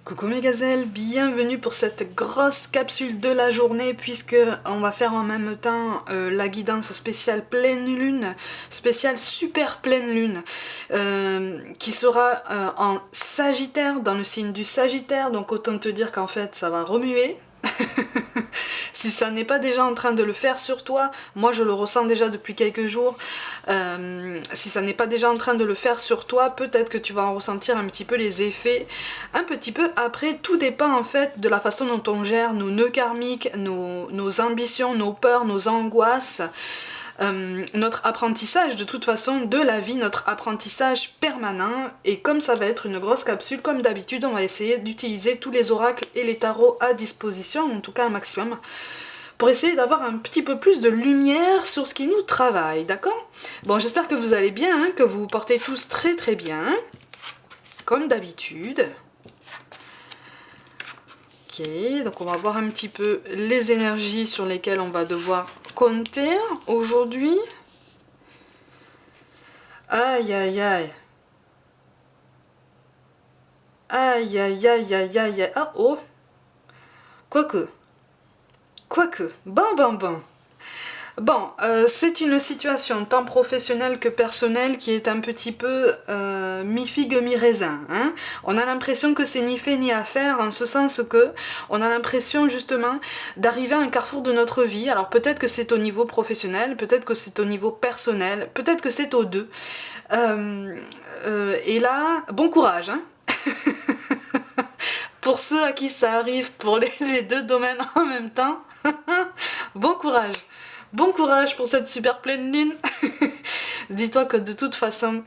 Coucou mes gazelles, bienvenue pour cette grosse capsule de la journée puisque on va faire en même temps la guidance spéciale pleine lune, spéciale super pleine lune, qui sera en Sagittaire, dans le signe du Sagittaire, donc autant te dire qu'en fait ça va remuer. Si ça n'est pas déjà en train de le faire sur toi, moi je le ressens déjà depuis quelques jours, si ça n'est pas déjà en train de le faire sur toi, peut-être que tu vas en ressentir un petit peu les effets, un petit peu. Après, tout dépend en fait de la façon dont on gère nos nœuds karmiques, nos ambitions, nos peurs, nos angoisses. Notre apprentissage de toute façon de la vie, notre apprentissage permanent, et comme ça va être une grosse capsule, comme d'habitude on va essayer d'utiliser tous les oracles et les tarots à disposition, en tout cas un maximum, pour essayer d'avoir un petit peu plus de lumière sur ce qui nous travaille, d'accord? Bon, j'espère que vous allez bien, hein, que vous vous portez tous très très bien, comme d'habitude. Ok, donc on va voir un petit peu les énergies sur lesquelles on va devoir compter aujourd'hui. Aïe aïe aïe. Aïe aïe aïe aïe aïe aïe. Ah oh. Quoique. Bon. Bon, c'est une situation tant professionnelle que personnelle qui est un petit peu mi-figue, mi-raisin. Hein. On a l'impression que c'est ni fait ni à faire, en ce sens que on a l'impression justement d'arriver à un carrefour de notre vie. Alors peut-être que c'est au niveau professionnel, peut-être que c'est au niveau personnel, peut-être que c'est aux deux. Et là, bon courage. Hein. Pour ceux à qui ça arrive pour les deux domaines en même temps, bon courage. Bon courage pour cette super pleine lune. Dis-toi que de toute façon,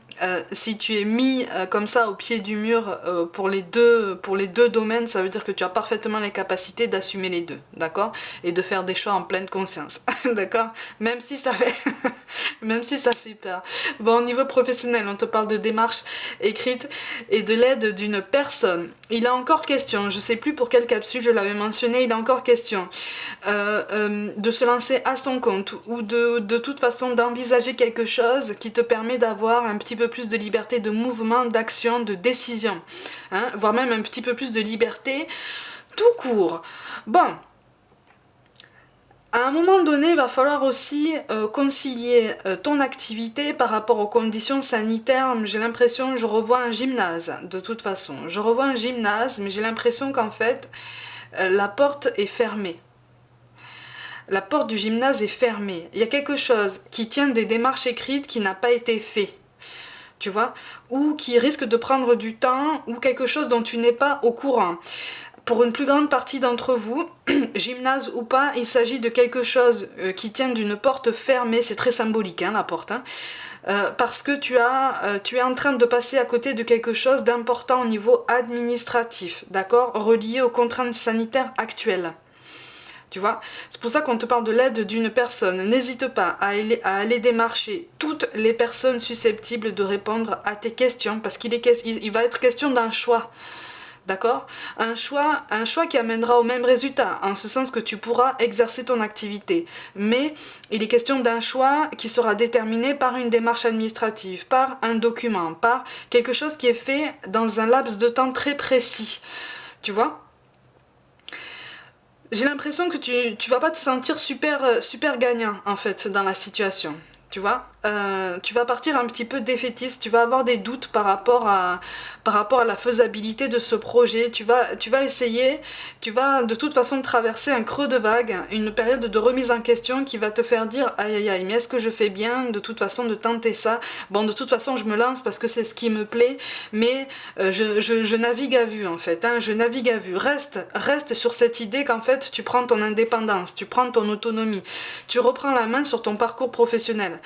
si tu es mis comme ça au pied du mur pour les deux domaines, ça veut dire que tu as parfaitement les capacités d'assumer les deux, d'accord? Et de faire des choix en pleine conscience, d'accord? Même si ça fait même si ça fait peur. Bon, au niveau professionnel, on te parle de démarches écrites et de l'aide d'une personne. Il est encore question, je sais plus pour quelle capsule je l'avais mentionné, il est encore question de se lancer à son compte ou de toute façon d'envisager quelque chose qui te permet d'avoir un petit peu plus de liberté de mouvement, d'action, de décision, hein, voire même un petit peu plus de liberté tout court. Bon, à un moment donné, il va falloir aussi concilier ton activité par rapport aux conditions sanitaires. J'ai l'impression, je revois un gymnase, de toute façon. Je revois un gymnase, mais j'ai l'impression qu'en fait, la porte est fermée. La porte du gymnase est fermée. Il y a quelque chose qui tient des démarches écrites qui n'a pas été fait. Tu vois, ou qui risque de prendre du temps, ou quelque chose dont tu n'es pas au courant. Pour une plus grande partie d'entre vous, gymnase ou pas, il s'agit de quelque chose qui tient d'une porte fermée, c'est très symbolique hein, la porte, hein, parce que tu es en train de passer à côté de quelque chose d'important au niveau administratif, d'accord, relié aux contraintes sanitaires actuelles. Tu vois, c'est pour ça qu'on te parle de l'aide d'une personne. N'hésite pas à aller démarcher toutes les personnes susceptibles de répondre à tes questions, parce il va être question d'un choix. D'accord? Un choix qui amènera au même résultat, en ce sens que tu pourras exercer ton activité. Mais il est question d'un choix qui sera déterminé par une démarche administrative, par un document, par quelque chose qui est fait dans un laps de temps très précis. Tu vois? J'ai l'impression que tu vas pas te sentir super gagnant en fait dans la situation. Tu vois, tu vas partir un petit peu défaitiste, tu vas avoir des doutes par rapport à la faisabilité de ce projet, tu vas essayer, tu vas de toute façon traverser un creux de vague, une période de remise en question qui va te faire dire aïe aïe aïe, mais est-ce que je fais bien de toute façon de tenter ça? Bon, de toute façon je me lance parce que c'est ce qui me plaît, mais je navigue à vue en fait, hein, je navigue à vue. Reste sur cette idée qu'en fait tu prends ton indépendance, tu prends ton autonomie, tu reprends la main sur ton parcours professionnel.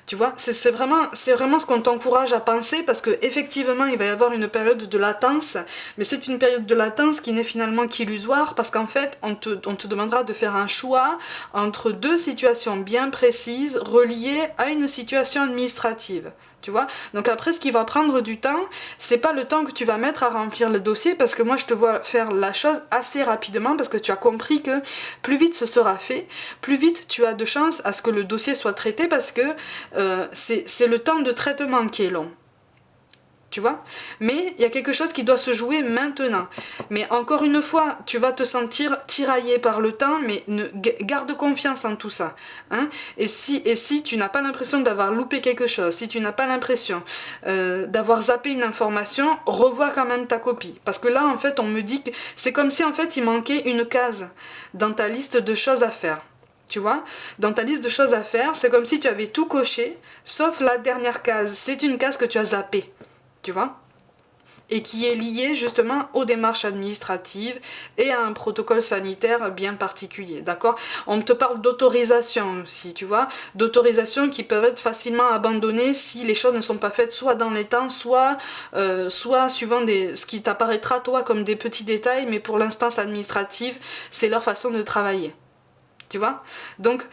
Tu vois, c'est vraiment ce qu'on t'encourage à penser parce que effectivement il va y avoir une période de latence, mais c'est une période de latence qui n'est finalement qu'illusoire parce qu'en fait on te demandera de faire un choix entre deux situations bien précises reliées à une situation administrative. Tu vois, donc après ce qui va prendre du temps, c'est pas le temps que tu vas mettre à remplir le dossier parce que moi je te vois faire la chose assez rapidement parce que tu as compris que plus vite ce sera fait, plus vite tu as de chances à ce que le dossier soit traité parce que c'est le temps de traitement qui est long. tu vois. Mais il y a quelque chose qui doit se jouer maintenant. Mais encore une fois, tu vas te sentir tiraillé par le temps, mais garde confiance en tout ça. Hein. Et si tu n'as pas l'impression d'avoir loupé quelque chose, si tu n'as pas l'impression d'avoir zappé une information, revois quand même ta copie. Parce que là, en fait, on me dit que c'est comme si en fait il manquait une case dans ta liste de choses à faire. Tu vois, dans ta liste de choses à faire, c'est comme si tu avais tout coché, sauf la dernière case. C'est une case que tu as zappée. Tu vois, et qui est lié justement aux démarches administratives et à un protocole sanitaire bien particulier, d'accord. On te parle d'autorisation aussi, tu vois, d'autorisation qui peuvent être facilement abandonnées si les choses ne sont pas faites soit dans les temps, soit suivant ce qui t'apparaîtra toi comme des petits détails, mais pour l'instance administrative, c'est leur façon de travailler. Tu vois, donc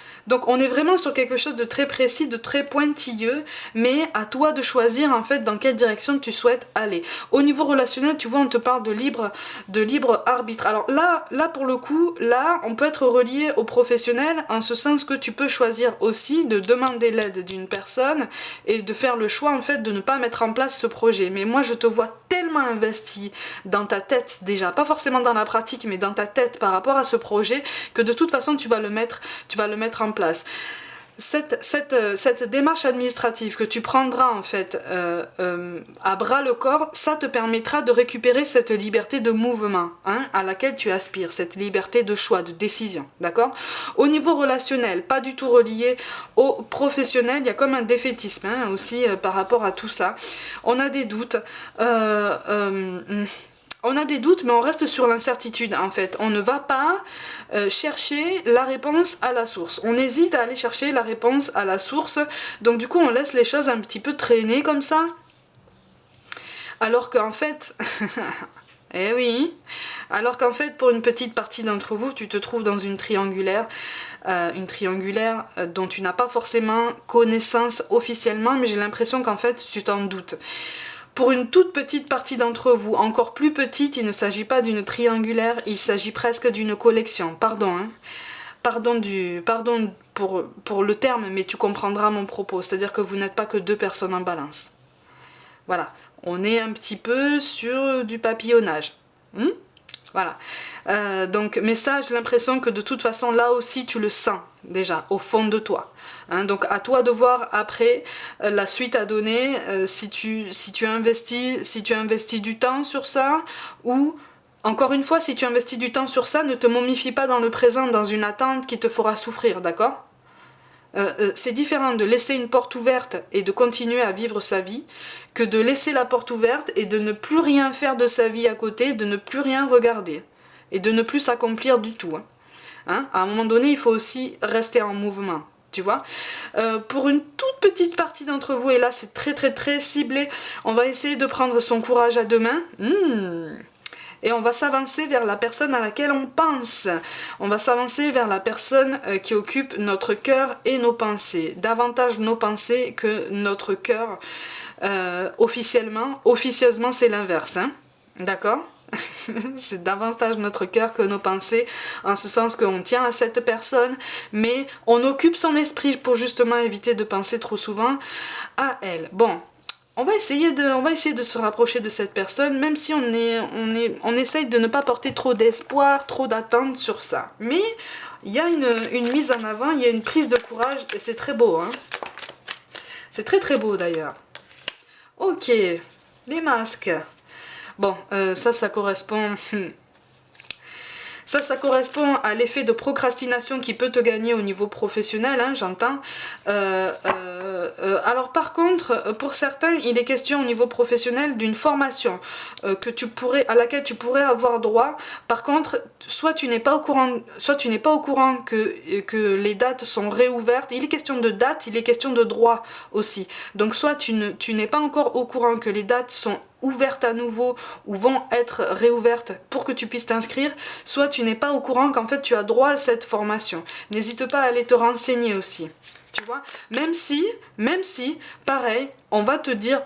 on est vraiment sur quelque chose de très précis, de très pointilleux, mais à toi de choisir en fait dans quelle direction tu souhaites aller. Au niveau relationnel, tu vois, on te parle de libre arbitre. Alors là pour le coup, là on peut être relié au professionnel en ce sens que tu peux choisir aussi de demander l'aide d'une personne et de faire le choix en fait de ne pas mettre en place ce projet. Mais moi je te vois tellement investi dans ta tête déjà, pas forcément dans la pratique, mais dans ta tête par rapport à ce projet, que de toute façon tu vas le mettre en place. Cette démarche administrative que tu prendras en fait à bras le corps, ça te permettra de récupérer cette liberté de mouvement hein, à laquelle tu aspires, cette liberté de choix, de décision, d'accord. Au niveau relationnel, pas du tout relié au professionnel, il y a comme un défaitisme hein, aussi par rapport à tout ça. On a des doutes. On a des doutes, mais on reste sur l'incertitude en fait. On ne va pas chercher la réponse à la source. On hésite à aller chercher la réponse à la source. Donc du coup, on laisse les choses un petit peu traîner comme ça. Alors qu'en fait... eh oui, alors qu'en fait, pour une petite partie d'entre vous, tu te trouves dans une triangulaire dont tu n'as pas forcément connaissance officiellement, mais j'ai l'impression qu'en fait, tu t'en doutes. Pour une toute petite partie d'entre vous, encore plus petite, il ne s'agit pas d'une triangulaire, il s'agit presque d'une collection. Pardon, hein. Pardon pour le terme, mais tu comprendras mon propos. C'est-à-dire que vous n'êtes pas que deux personnes en balance. Voilà, on est un petit peu sur du papillonnage. Voilà. Donc, mais ça, j'ai l'impression que de toute façon, là aussi, tu le sens déjà, au fond de toi. Hein, donc, à toi de voir après la suite à donner, si tu investis du temps sur ça, ou, encore une fois, si tu investis du temps sur ça, ne te momifie pas dans le présent, dans une attente qui te fera souffrir, d'accord ? C'est différent de laisser une porte ouverte et de continuer à vivre sa vie que de laisser la porte ouverte et de ne plus rien faire de sa vie à côté, de ne plus rien regarder et de ne plus s'accomplir du tout. Hein, à un moment donné, il faut aussi rester en mouvement, tu vois. Pour une toute petite partie d'entre vous, et là c'est très très très ciblé, on va essayer de prendre son courage à deux mains. Et on va s'avancer vers la personne à laquelle on pense. On va s'avancer vers la personne qui occupe notre cœur et nos pensées. Davantage nos pensées que notre cœur officiellement. Officieusement, c'est l'inverse. Hein, d'accord. C'est davantage notre cœur que nos pensées, en ce sens qu'on tient à cette personne, mais on occupe son esprit pour justement éviter de penser trop souvent à elle. Bon. On va essayer de se rapprocher de cette personne, même si on essaye de ne pas porter trop d'espoir, trop d'attente sur ça. Mais il y a une mise en avant, il y a une prise de courage, et c'est très beau. Hein. C'est très très beau d'ailleurs. Ok, les masques. Bon, ça correspond... Ça correspond à l'effet de procrastination qui peut te gagner au niveau professionnel, hein, j'entends. Alors par contre, pour certains, il est question au niveau professionnel d'une formation à laquelle tu pourrais avoir droit. Par contre, soit tu n'es pas au courant que les dates sont réouvertes. Il est question de date, il est question de droit aussi. Donc soit tu n'es pas encore au courant que les dates sont ouvertes à nouveau ou vont être réouvertes pour que tu puisses t'inscrire, soit tu n'es pas au courant qu'en fait tu as droit à cette formation. N'hésite pas à aller te renseigner aussi. Tu vois, même si, pareil, on va te dire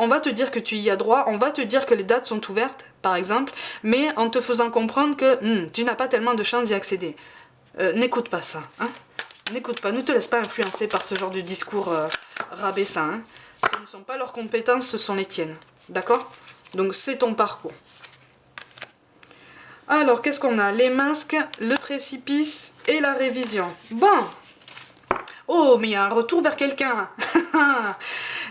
que tu y as droit, on va te dire que les dates sont ouvertes, par exemple, mais en te faisant comprendre que tu n'as pas tellement de chance d'y accéder. N'écoute pas ça, hein. N'écoute pas, ne te laisse pas influencer par ce genre de discours rabaissant. Hein. Ce ne sont pas leurs compétences, ce sont les tiennes. D'accord? Donc c'est ton parcours. Alors, qu'est-ce qu'on a? Les masques, le précipice et la révision. Bon. Oh, mais il y a un retour vers quelqu'un.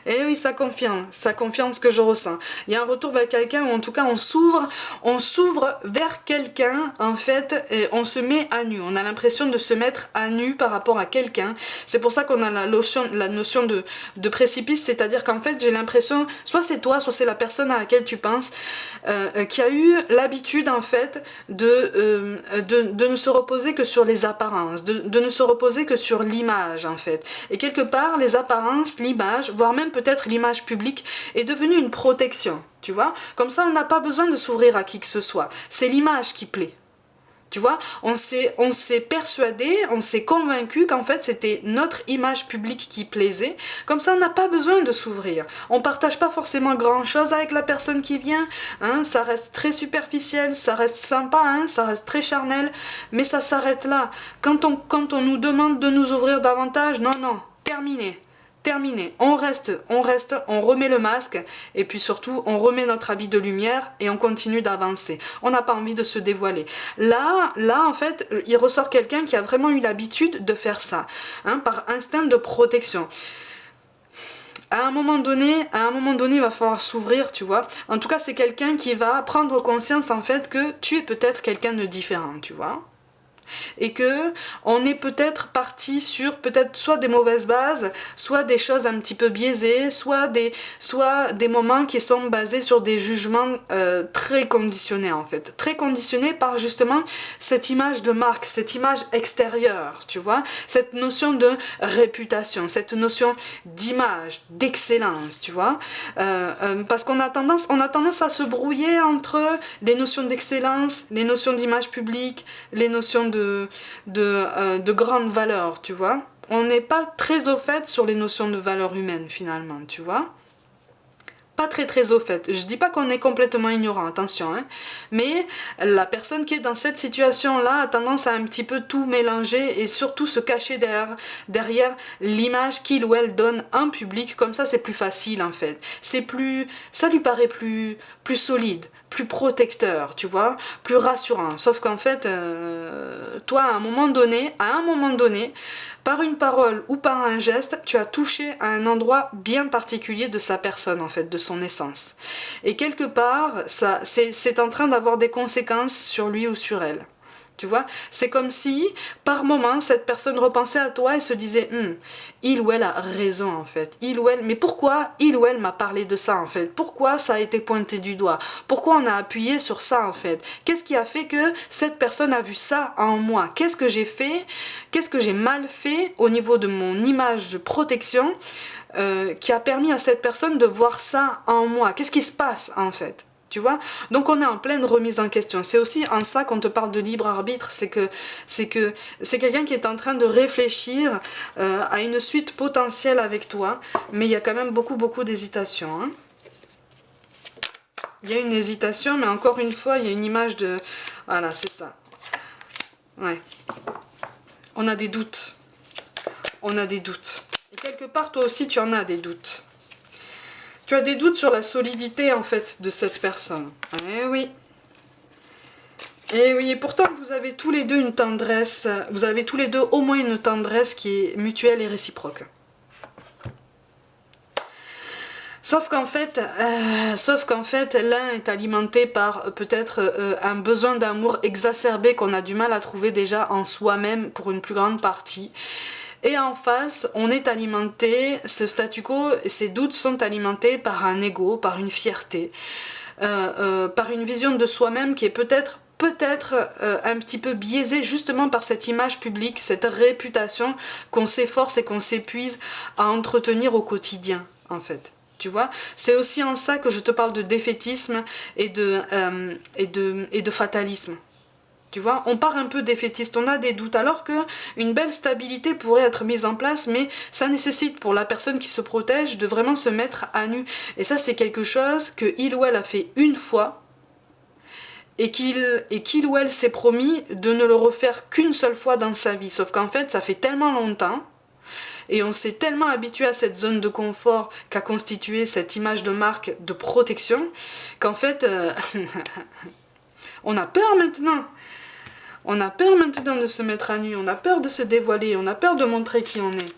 Et oui, ça confirme ce que je ressens. Il y a un retour vers quelqu'un, ou en tout cas on s'ouvre vers quelqu'un, en fait, et on se met à nu. On a l'impression de se mettre à nu par rapport à quelqu'un. C'est pour ça qu'on a la notion de précipice, c'est-à-dire qu'en fait, j'ai l'impression, soit c'est toi, soit c'est la personne à laquelle tu penses, qui a eu l'habitude, en fait, de ne se reposer que sur les apparences, de ne se reposer que sur l'image, en fait. Et quelque part, les apparences, l'image, voire même peut-être l'image publique, est devenue une protection, tu vois. Comme ça, on n'a pas besoin de s'ouvrir à qui que ce soit. C'est l'image qui plaît. Tu vois, on s'est persuadé, on s'est convaincu qu'en fait c'était notre image publique qui plaisait. Comme ça, on n'a pas besoin de s'ouvrir. On partage pas forcément grand chose avec la personne qui vient. Hein, ça reste très superficiel, ça reste sympa, hein, ça reste très charnel, mais ça s'arrête là. Quand on nous demande de nous ouvrir davantage, non, non, terminé. Terminé, on reste, on remet le masque et puis surtout on remet notre habit de lumière et on continue d'avancer. On n'a pas envie de se dévoiler. Là en fait, il ressort quelqu'un qui a vraiment eu l'habitude de faire ça, hein, par instinct de protection. À un moment donné, il va falloir s'ouvrir, tu vois. En tout cas, c'est quelqu'un qui va prendre conscience en fait que tu es peut-être quelqu'un de différent, tu vois. Et que on est peut-être parti sur peut-être soit des mauvaises bases, soit des choses un petit peu biaisées, soit des moments qui sont basés sur des jugements très conditionnés en fait, très conditionnés par justement cette image de marque, cette image extérieure, tu vois, cette notion de réputation, cette notion d'image, d'excellence, tu vois, parce qu'on a tendance à se brouiller entre les notions d'excellence, les notions d'image publique, les notions de grande valeur, tu vois. On n'est pas très au fait sur les notions de valeur humaine, finalement, tu vois. Pas très au fait. Je dis pas qu'on est complètement ignorant, attention, hein. Mais la personne qui est dans cette situation-là a tendance à un petit peu tout mélanger et surtout se cacher derrière l'image qu'il ou elle donne en public. Comme ça, c'est plus facile, en fait. Ça lui paraît plus solide, plus protecteur, tu vois, plus rassurant. Sauf qu'en fait, toi, à un moment donné, par une parole ou par un geste, tu as touché à un endroit bien particulier de sa personne, en fait, de son essence. Et quelque part, c'est en train d'avoir des conséquences sur lui ou sur elle. Tu vois, c'est comme si, par moment, cette personne repensait à toi et se disait il ou elle a raison, en fait. Mais pourquoi il ou elle m'a parlé de ça, en fait? Pourquoi ça a été pointé du doigt? Pourquoi on a appuyé sur ça, en fait? Qu'est-ce qui a fait que cette personne a vu ça en moi? Qu'est-ce que j'ai fait? Qu'est-ce que j'ai mal fait au niveau de mon image de protection qui a permis à cette personne de voir ça en moi? Qu'est-ce qui se passe, en fait? Tu vois, donc on est en pleine remise en question. C'est aussi en ça qu'on te parle de libre arbitre, c'est quelqu'un qui est en train de réfléchir à une suite potentielle avec toi, mais il y a quand même beaucoup d'hésitation. Hein. Il y a une hésitation, mais encore une fois, il y a une image de... Voilà, c'est ça. Ouais. On a des doutes. On a des doutes. Et quelque part, toi aussi, tu en as des doutes. Tu as des doutes sur la solidité, en fait, de cette personne. Eh oui. Eh oui, et pourtant, vous avez tous les deux une tendresse, vous avez tous les deux au moins une tendresse qui est mutuelle et réciproque. Sauf qu'en fait, l'un est alimenté par peut-être un besoin d'amour exacerbé qu'on a du mal à trouver déjà en soi-même pour une plus grande partie. Et en face, on est alimenté, ce statu quo, ces doutes sont alimentés par un ego, par une fierté, par une vision de soi-même qui est peut-être un petit peu biaisée justement par cette image publique, cette réputation qu'on s'efforce et qu'on s'épuise à entretenir au quotidien, en fait. Tu vois, c'est aussi en ça que je te parle de défaitisme et de fatalisme. Tu vois, on part un peu défaitiste, on a des doutes, alors que une belle stabilité pourrait être mise en place, mais ça nécessite pour la personne qui se protège de vraiment se mettre à nu. Et ça, c'est quelque chose que il ou elle a fait une fois, et qu'il ou elle s'est promis de ne le refaire qu'une seule fois dans sa vie. Sauf qu'en fait, ça fait tellement longtemps, Et on s'est tellement habitué à cette zone de confort qu'a constitué cette image de marque de protection, qu'en fait, on a peur maintenant. On a peur maintenant de se mettre à nu, on a peur de se dévoiler, on a peur de montrer qui on est.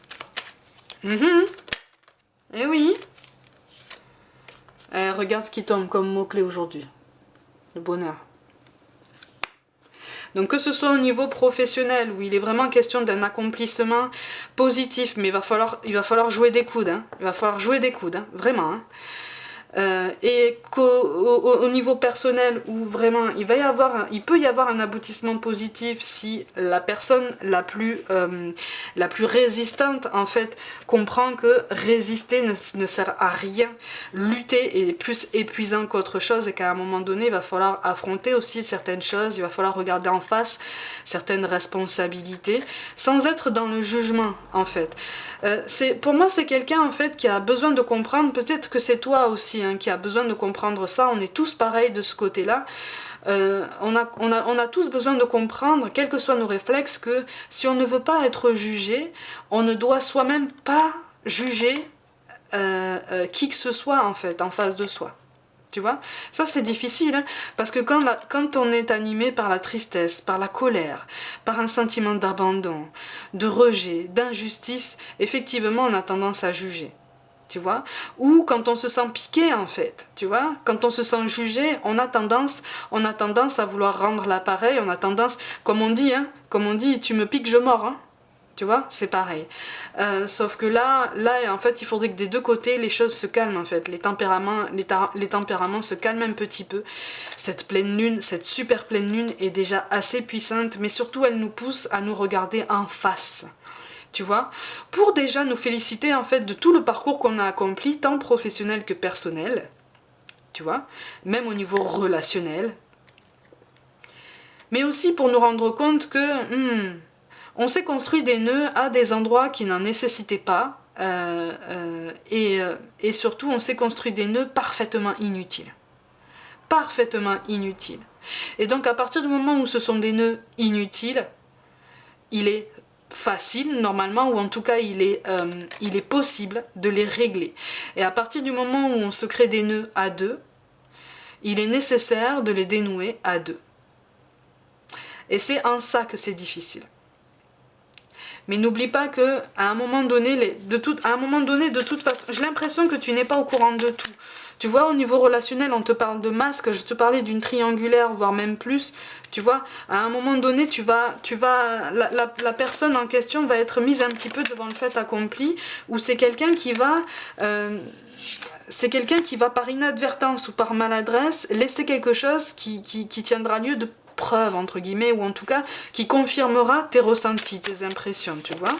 Eh oui. Regarde ce qui tombe comme mot-clé aujourd'hui. Le bonheur. Donc que ce soit au niveau professionnel, où il est vraiment question d'un accomplissement positif, mais il va falloir jouer des coudes, hein. Il va falloir jouer des coudes, hein. Vraiment. Hein. Et qu'au niveau personnel où vraiment il peut y avoir un aboutissement positif si la personne la plus résistante en fait comprend que résister ne sert à rien, lutter est plus épuisant qu'autre chose et qu'à un moment donné il va falloir affronter aussi certaines choses, il va falloir regarder en face certaines responsabilités sans être dans le jugement en fait. Pour moi c'est quelqu'un en fait qui a besoin de comprendre, peut-être que c'est toi aussi hein, qui a besoin de comprendre ça, on est tous pareils de ce côté-là. On a tous besoin de comprendre, quels que soient nos réflexes, que si on ne veut pas être jugé, on ne doit soi-même pas juger qui que ce soit en fait, en face de soi. Tu vois, ça c'est difficile, hein, parce que quand on est animé par la tristesse, par la colère, par un sentiment d'abandon, de rejet, d'injustice, effectivement on a tendance à juger. Tu vois, ou quand on se sent piqué en fait, tu vois, quand on se sent jugé, on a tendance à vouloir rendre l'appareil, on a tendance, comme on dit, tu me piques, je mords, hein, tu vois, c'est pareil. Sauf que là, en fait, il faudrait que des deux côtés, les choses se calment en fait, les tempéraments se calment un petit peu. Cette pleine lune, cette super pleine lune est déjà assez puissante, mais surtout elle nous pousse à nous regarder en face. Tu vois, pour déjà nous féliciter en fait de tout le parcours qu'on a accompli, tant professionnel que personnel, tu vois, même au niveau relationnel, mais aussi pour nous rendre compte que on s'est construit des nœuds à des endroits qui n'en nécessitaient pas, et surtout on s'est construit des nœuds parfaitement inutiles. Parfaitement inutiles. Et donc à partir du moment où ce sont des nœuds inutiles, il est facile normalement, ou en tout cas il est possible de les régler. Et à partir du moment où on se crée des nœuds à deux, il est nécessaire de les dénouer à deux. Et c'est en ça que c'est difficile. Mais n'oublie pas que à un moment donné, de toute façon, j'ai l'impression que tu n'es pas au courant de tout. Tu vois, au niveau relationnel, on te parle de masque, je te parlais d'une triangulaire, voire même plus. Tu vois, à un moment donné, la personne en question va être mise un petit peu devant le fait accompli, ou c'est quelqu'un qui va par inadvertance ou par maladresse laisser quelque chose qui tiendra lieu de preuve, entre guillemets, ou en tout cas qui confirmera tes ressentis, tes impressions, tu vois.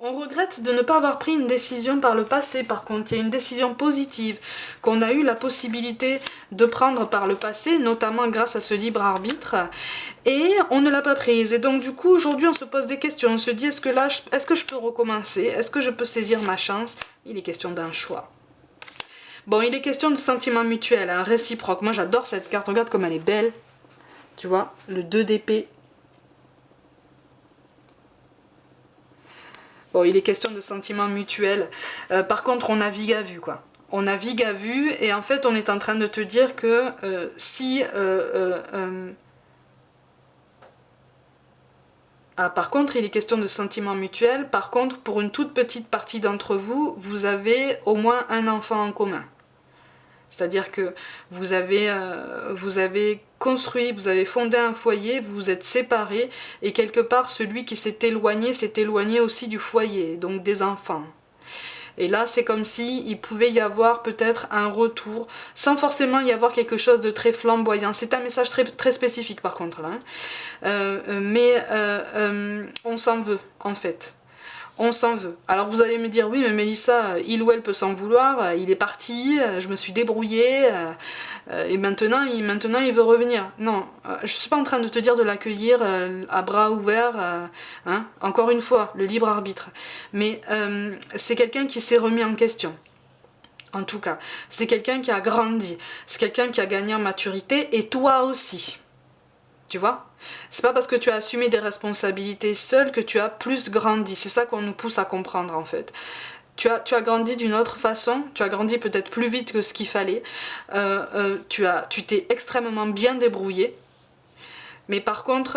On regrette de ne pas avoir pris une décision par le passé, par contre, il y a une décision positive qu'on a eu la possibilité de prendre par le passé, notamment grâce à ce libre arbitre, et on ne l'a pas prise. Et donc du coup, aujourd'hui, on se pose des questions, on se dit, est-ce que je peux recommencer? Est-ce que je peux saisir ma chance? Il est question d'un choix. Bon, il est question de sentiment mutuel, hein, réciproque. Moi, j'adore cette carte, regarde comme elle est belle. Tu vois, le 2 d'épée. Bon, il est question de sentiments mutuels. Par contre, on navigue à vue, quoi. On navigue à vue, et en fait, on est en train de te dire que par contre, il est question de sentiments mutuels. Par contre, pour une toute petite partie d'entre vous, vous avez au moins un enfant en commun. C'est-à-dire que vous avez construit, vous avez fondé un foyer, vous vous êtes séparés, et quelque part, celui qui s'est éloigné aussi du foyer, donc des enfants. Et là, c'est comme si il pouvait y avoir peut-être un retour, sans forcément y avoir quelque chose de très flamboyant. C'est un message très, très spécifique par contre, là. Mais on s'en veut, en fait. On s'en veut. Alors vous allez me dire, oui mais Mélissa, il ou elle peut s'en vouloir, il est parti, je me suis débrouillée, et maintenant il veut revenir. Non, je suis pas en train de te dire de l'accueillir à bras ouverts, hein, encore une fois, le libre arbitre. Mais c'est quelqu'un qui s'est remis en question. En tout cas, c'est quelqu'un qui a grandi, c'est quelqu'un qui a gagné en maturité, et toi aussi. Tu vois? C'est pas parce que tu as assumé des responsabilités seul que tu as plus grandi. C'est ça qu'on nous pousse à comprendre en fait. Tu as grandi d'une autre façon, tu as grandi peut-être plus vite que ce qu'il fallait, tu t'es extrêmement bien débrouillé, mais par contre,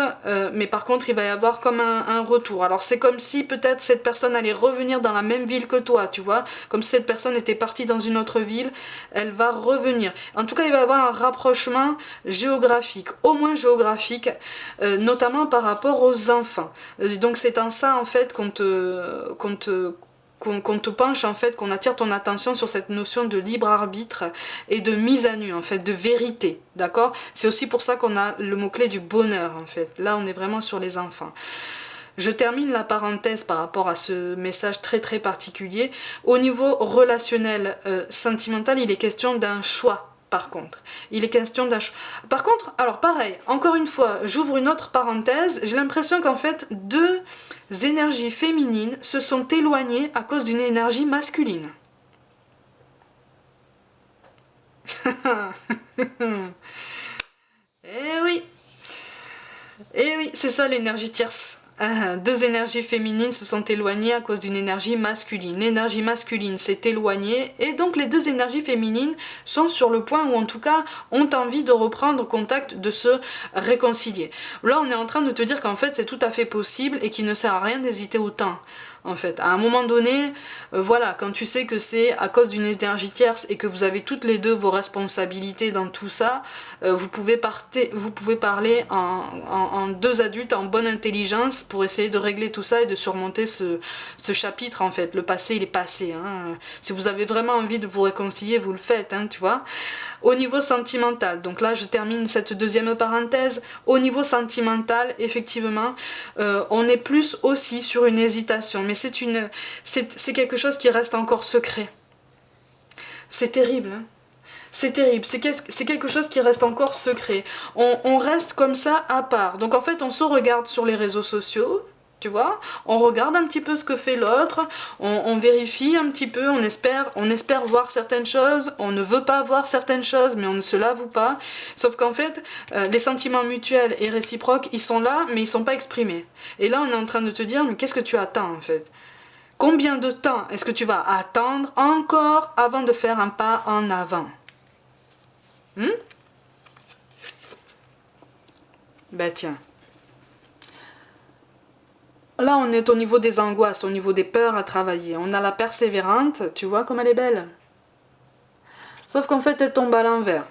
il va y avoir comme un retour. Alors c'est comme si peut-être cette personne allait revenir dans la même ville que toi, tu vois, comme si cette personne était partie dans une autre ville, elle va revenir. En tout cas, il va y avoir un rapprochement géographique, au moins géographique, notamment par rapport aux enfants. Donc c'est en ça en fait qu'on te penche en fait, qu'on attire ton attention sur cette notion de libre arbitre et de mise à nu en fait, de vérité, d'accord? C'est aussi pour ça qu'on a le mot-clé du bonheur en fait. Là on est vraiment sur les enfants. Je termine la parenthèse par rapport à ce message très très particulier. Au niveau relationnel, sentimental, il est question d'un choix. Par contre, il est question d'un choix. Par contre, alors pareil, encore une fois, j'ouvre une autre parenthèse. J'ai l'impression qu'en fait, deux énergies féminines se sont éloignées à cause d'une énergie masculine. Eh oui, eh oui, c'est ça l'énergie tierce. Deux énergies féminines se sont éloignées à cause d'une énergie masculine. L'énergie masculine s'est éloignée et donc les deux énergies féminines sont sur le point ou en tout cas ont envie de reprendre contact, de se réconcilier. Là on est en train de te dire qu'en fait c'est tout à fait possible et qu'il ne sert à rien d'hésiter autant. En fait, à un moment donné, voilà, quand tu sais que c'est à cause d'une énergie tierce et que vous avez toutes les deux vos responsabilités dans tout ça, vous pouvez parler en deux adultes en bonne intelligence pour essayer de régler tout ça et de surmonter ce chapitre en fait. Le passé, il est passé. Hein. Si vous avez vraiment envie de vous réconcilier, vous le faites, hein, tu vois. Au niveau sentimental, donc là je termine cette deuxième parenthèse, au niveau sentimental, effectivement, on est plus aussi sur une hésitation, mais c'est quelque chose qui reste encore secret. C'est terrible, hein. C'est terrible, c'est quelque chose qui reste encore secret. On reste comme ça à part. Donc en fait, on se regarde sur les réseaux sociaux, tu vois, on regarde un petit peu ce que fait l'autre, on vérifie un petit peu, on espère voir certaines choses, on ne veut pas voir certaines choses, mais on ne se l'avoue pas. Sauf qu'en fait, les sentiments mutuels et réciproques, ils sont là, mais ils sont pas exprimés. Et là, on est en train de te dire, mais qu'est-ce que tu attends en fait? Combien de temps est-ce que tu vas attendre encore avant de faire un pas en avant? Ben tiens. Là, on est au niveau des angoisses, au niveau des peurs à travailler. On a la persévérante, tu vois comme elle est belle. Sauf qu'en fait, elle tombe à l'envers.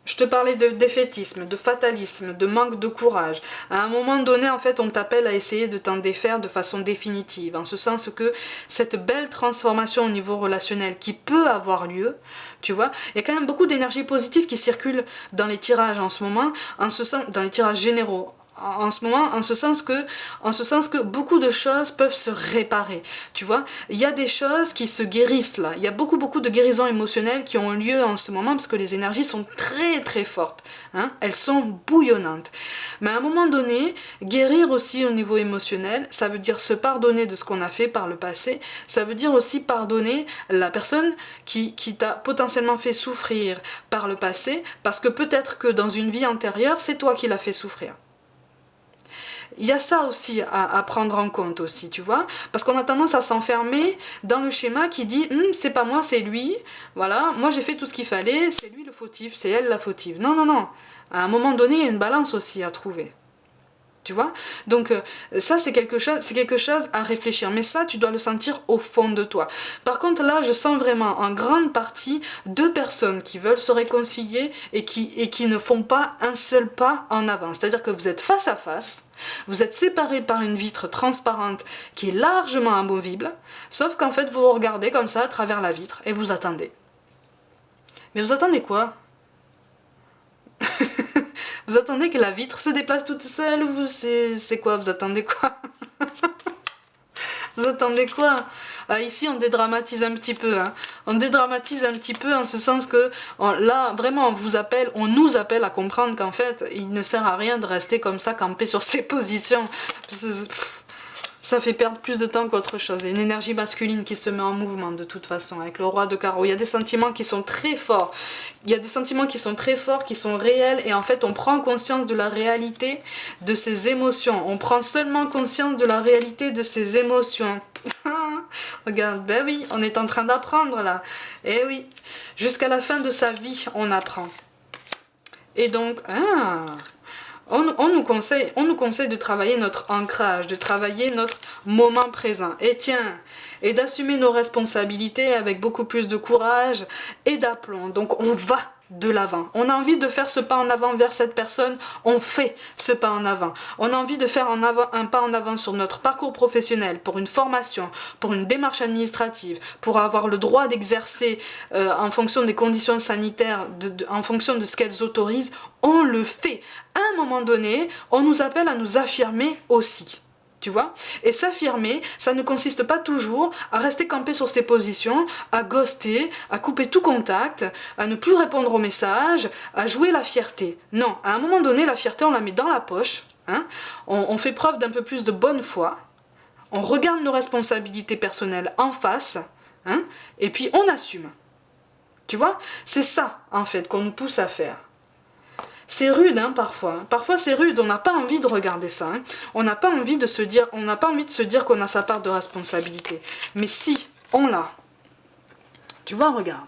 Je te parlais de défaitisme, de fatalisme, de manque de courage. À un moment donné, en fait, on t'appelle à essayer de t'en défaire de façon définitive. En ce sens que cette belle transformation au niveau relationnel qui peut avoir lieu, tu vois, il y a quand même beaucoup d'énergie positive qui circule dans les tirages en ce moment, dans les tirages généraux. En ce moment, en ce sens que beaucoup de choses peuvent se réparer, tu vois. Il y a des choses qui se guérissent là. Il y a beaucoup de guérisons émotionnelles qui ont lieu en ce moment parce que les énergies sont très très fortes, hein. Elles sont bouillonnantes. Mais à un moment donné, guérir aussi au niveau émotionnel, ça veut dire se pardonner de ce qu'on a fait par le passé. Ça veut dire aussi pardonner la personne qui t'a potentiellement fait souffrir par le passé, parce que peut-être que dans une vie antérieure, c'est toi qui l'as fait souffrir. Il y a ça aussi à prendre en compte aussi, tu vois, parce qu'on a tendance à s'enfermer dans le schéma qui dit c'est pas moi, c'est lui, voilà, moi j'ai fait tout ce qu'il fallait, c'est lui le fautif, c'est elle la fautive. Non, non, non, à un moment donné, il y a une balance aussi à trouver. Tu vois, donc ça c'est quelque chose à réfléchir, mais ça tu dois le sentir au fond de toi. Par contre là je sens vraiment en grande partie deux personnes qui veulent se réconcilier et qui ne font pas un seul pas en avant. C'est-à-dire que vous êtes face à face, vous êtes séparés par une vitre transparente qui est largement amovible, sauf qu'en fait vous vous regardez comme ça à travers la vitre et vous attendez. Mais vous attendez quoi? Vous attendez que la vitre se déplace toute seule ou c'est quoi? Vous attendez quoi? Vous attendez quoi? Ici on dédramatise un petit peu, hein. On dédramatise un petit peu en ce sens que là vraiment on nous appelle à comprendre qu'en fait il ne sert à rien de rester comme ça campé sur ses positions. Ça fait perdre plus de temps qu'autre chose. Il y a une énergie masculine qui se met en mouvement de toute façon avec le roi de carreau. Il y a des sentiments qui sont très forts. Il y a des sentiments qui sont très forts, qui sont réels. Et en fait, on prend conscience de la réalité de ses émotions. On prend seulement conscience de la réalité de ses émotions. Regarde, ben oui, on est en train d'apprendre là. Eh oui, jusqu'à la fin de sa vie, on apprend. Et donc, on nous conseille de travailler notre ancrage, de travailler notre moment présent. Et tiens, et d'assumer nos responsabilités avec beaucoup plus de courage et d'aplomb. Donc on va de l'avant. On a envie de faire ce pas en avant vers cette personne, on fait ce pas en avant. On a envie de faire un pas en avant sur notre parcours professionnel, pour une formation, pour une démarche administrative, pour avoir le droit d'exercer en fonction des conditions sanitaires, en fonction de ce qu'elles autorisent, on le fait. À un moment donné, on nous appelle à nous affirmer aussi. Tu vois? Et s'affirmer, ça ne consiste pas toujours à rester campé sur ses positions, à ghoster, à couper tout contact, à ne plus répondre aux messages, à jouer la fierté. Non, à un moment donné, la fierté, on la met dans la poche, hein? On fait preuve d'un peu plus de bonne foi, on regarde nos responsabilités personnelles en face, hein? Et puis on assume. Tu vois? C'est ça, en fait, qu'on nous pousse à faire. C'est rude, hein, parfois. Parfois, c'est rude. On n'a pas envie de regarder ça. Hein. On n'a pas envie de se dire, qu'on a sa part de responsabilité. Mais si on l'a, tu vois, regarde.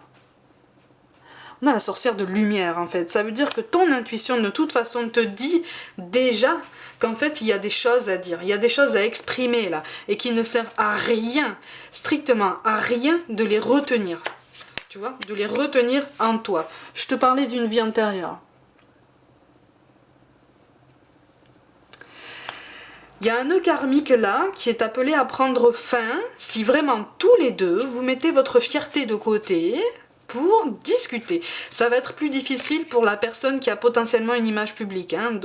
On a la sorcière de lumière, en fait. Ça veut dire que ton intuition, de toute façon, te dit déjà qu'en fait, il y a des choses à dire. Il y a des choses à exprimer, là. Et qui ne servent à rien, strictement à rien, de les retenir. Tu vois, de les retenir en toi. Je te parlais d'une vie antérieure. Il y a un nœud karmique là qui est appelé à prendre fin si vraiment tous les deux vous mettez votre fierté de côté pour discuter. Ça va être plus difficile pour la personne qui a potentiellement une image publique. Hein.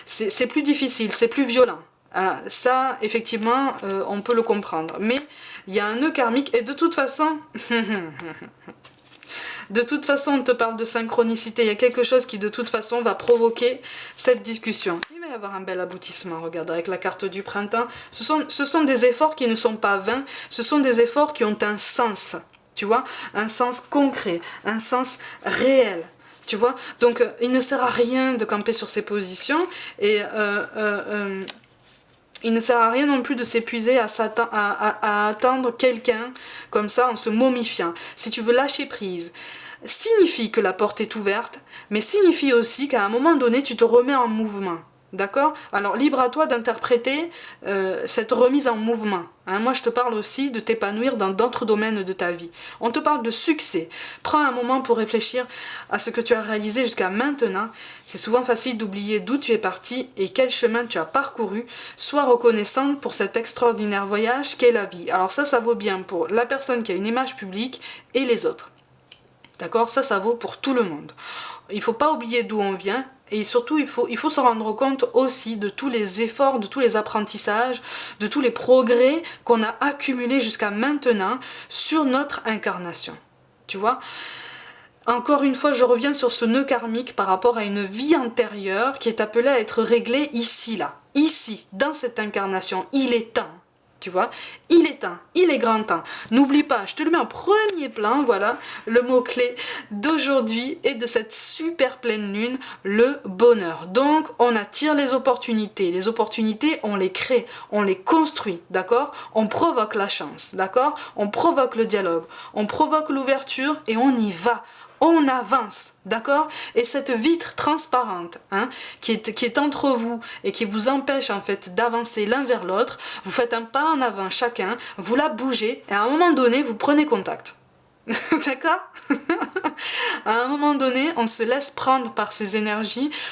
C'est plus difficile, c'est plus violent. Alors, ça, effectivement, on peut le comprendre. Mais il y a un nœud karmique et de toute façon... De toute façon, on te parle de synchronicité. Il y a quelque chose qui, de toute façon, va provoquer cette discussion. Il va y avoir un bel aboutissement, regarde, avec la carte du printemps. Ce sont des efforts qui ne sont pas vains. Ce sont des efforts qui ont un sens, tu vois, un sens concret, un sens réel. Tu vois, donc il ne sert à rien de camper sur ses positions et il ne sert à rien non plus de s'épuiser à attendre quelqu'un comme ça en se momifiant. Si tu veux lâcher prise, signifie que la porte est ouverte, mais signifie aussi qu'à un moment donné, tu te remets en mouvement. D'accord? Alors, libre à toi d'interpréter cette remise en mouvement. Hein, moi, je te parle aussi de t'épanouir dans d'autres domaines de ta vie. On te parle de succès. Prends un moment pour réfléchir à ce que tu as réalisé jusqu'à maintenant. C'est souvent facile d'oublier d'où tu es parti et quel chemin tu as parcouru. Sois reconnaissante pour cet extraordinaire voyage qu'est la vie. Alors ça vaut bien pour la personne qui a une image publique et les autres. D'accord? Ça vaut pour tout le monde. Il ne faut pas oublier d'où on vient. Et surtout, il faut se rendre compte aussi de tous les efforts, de tous les apprentissages, de tous les progrès qu'on a accumulés jusqu'à maintenant sur notre incarnation. Tu vois ? Encore une fois, je reviens sur ce nœud karmique par rapport à une vie antérieure qui est appelée à être réglée ici, là. Ici, dans cette incarnation. Il est temps. Tu vois, il est temps, il est grand temps. N'oublie pas, je te le mets en premier plan, voilà, le mot-clé d'aujourd'hui et de cette super pleine lune, le bonheur. Donc, on attire les opportunités, on les crée, on les construit, d'accord? On provoque la chance, d'accord? On provoque le dialogue, on provoque l'ouverture et on y va. On avance, d'accord? Et cette vitre transparente hein, qui est entre vous et qui vous empêche en fait d'avancer l'un vers l'autre, vous faites un pas en avant chacun, vous la bougez et à un moment donné, vous prenez contact. D'accord? À un moment donné, on se laisse prendre par ces énergies